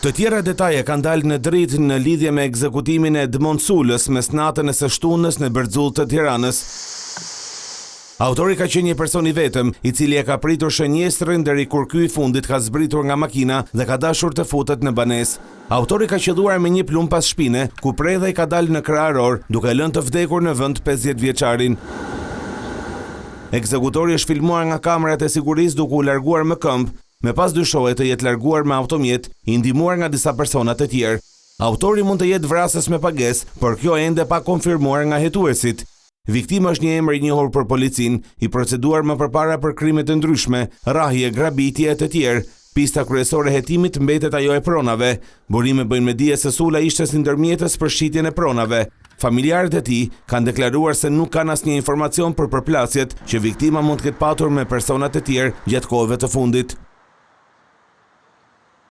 Të tjera detaje kanë dalë në dritë në lidhje me ekzekutimin e Edmond Sulës mes natën e së shtunës në Berxull të Tiranës. Autori ka qenë një person i vetëm, i cili e ka pritur shënjestrin deri kur ky i fundit ka zbritur nga makina dhe ka dashur të futet në banesë. Autori ka qelluar me një plumb pas shpine, ku predha i ka dalë në krahëror, duke lënë të vdekur në vend 50 vjeçarin. Ekzekutori është filmuar nga kamerat e sigurisë duke u larguar me këmbë, me pas dyshohet të jetë larguar me automjet, i ndihmuar nga disa persona të tjerë. Autori mund të jetë vrasës me pagesë, por kjo ende pa konfirmuar nga hetuesit. Viktima është një emër i njohur për policinë, i proceduar më përpara për krime të ndryshme, rrahje, grabitje e të tjerë. Pista kryesore e hetimit mbetet ajo e pronave. Burime bëjnë me dije se Sula ishte si ndërmjetës për shitjen e pronave. Familjarët e tij kanë deklaruar se nuk kanë asnjë informacion për përplasjet që viktima mund të ketë patur me persona të tjerë gjatë kohëve të fundit.